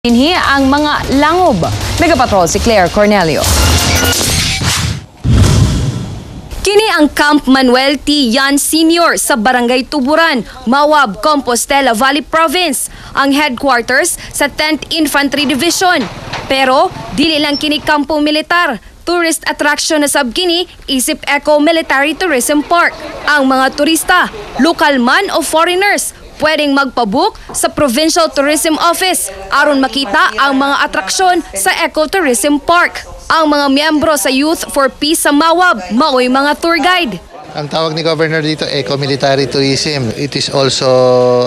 Dinhi ang mga langob. Megapatrol si Claire Cornelio. Kini ang Camp Manuel T. Yan Sr. sa Barangay Tuburan, Mawab, Compostela Valley Province, ang headquarters sa 10th Infantry Division. Pero dili lang kini kampo militar, tourist attraction na sab kini isip Eco Military Tourism Park. Ang mga turista, lokal man o foreigners, pwedeng magpabook sa Provincial Tourism Office aron makita ang mga atraksyon sa Ecotourism Park. Ang mga miyembro sa Youth for Peace sa Mawab, mao'y mga tour guide. Ang tawag ni Governor dito, Eco-Military Tourism. It is also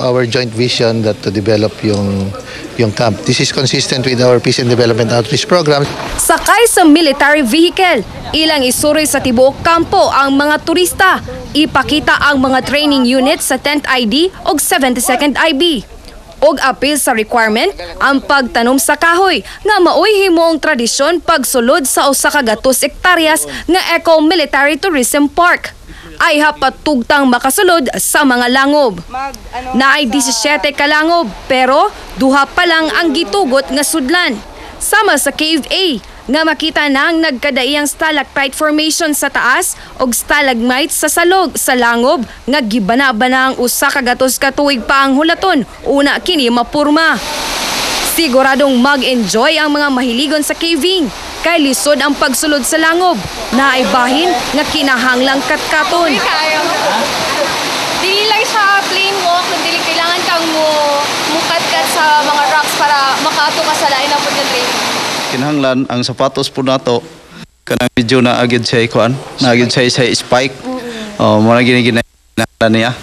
our joint vision that to develop yung camp. This is consistent with our Peace and Development Outreach Program. Sakay sa military vehicle, ilang isuri sa tibuok kampo ang mga turista. Ipakita ang mga training units sa 10th ID o 72nd IB. Og apil sa requirement ang pagtanom sa kahoy nga maoy himong tradisyon pagsulod sa usa ka gatos hektaryas nga Eco-Military Tourism Park. Ay hapatugtang makasulod sa mga langob. Naay 17 ka langob pero duha pa lang ang gitugot nga sudlan. Sama sa Cave A nga makita na ang nagkadaiyang stalactite formation sa taas og stalagmites sa salog sa langob nga gibana-bana ang usa ka gatos ka tuig pa ang hulaton una kini mapurma. Siguradong mag-enjoy ang mga mahiligon sa caving kay lisod ang pagsulod sa langob na ay bahin nga kinahanglang katkaton. Dili lang siya plain walk, dili kailangan kang mukatkat sa mga rocks para makato ka sa lain na po ng training. Kinahanglan ang sapatos po nato kanang medyo na agad siya ikuan, na agad siya spike. Muna giniginahanglan niya.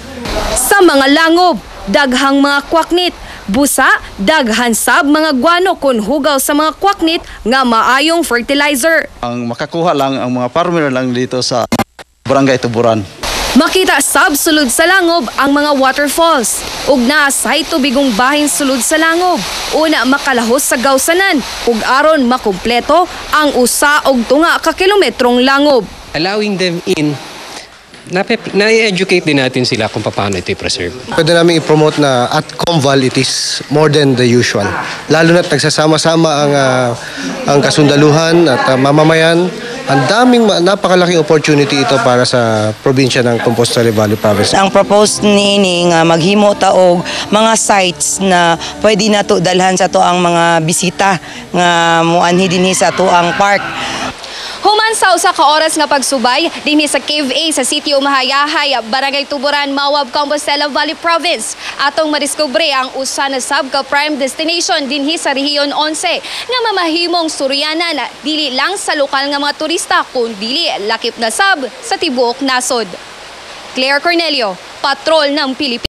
Sa mga langob, daghang mga kwaknit, busa, daghan sab mga guano kun hugaw sa mga kwaknit nga maayong fertilizer. Ang makakuha lang ang mga farmer lang dito sa Barangay Tuburan. Makita sab sulod sa langob ang mga waterfalls ug naasay tubigong bahin sulod sa langob. Una makalahos sa gawsanan ug aron makumpleto ang usa og tunga ka kilometrong langob. Allowing them in, na-educate din natin sila kung paano ito i-preserve. Pwede namin i-promote na at Comval it is more than the usual. Lalo na't nagsasama-sama ang kasundaluhan at mamamayan. Ang daming napakalaking opportunity ito para sa probinsya ng Compostela Valley Province. Ang proposed ni nga maghimo ta og mga sites na pwede nato dalhan sa to ang mga bisita nga muanhi dinhi sa to ang park. Human sa usa ka oras nga pagsubay dinhi sa Cave A sa Sitio Mahayahay, Barangay Tuburan, Mawab, Compostela Valley Province. Atong madiskubre ang usa na sab ka prime destination dinhi sa Rehiyon 11 nga mamahimong suryanan dili lang sa lokal nga mga turista kundi lakip na sab sa tibuok nasod. Claire Cornelio, Patrol ng Pilipinas.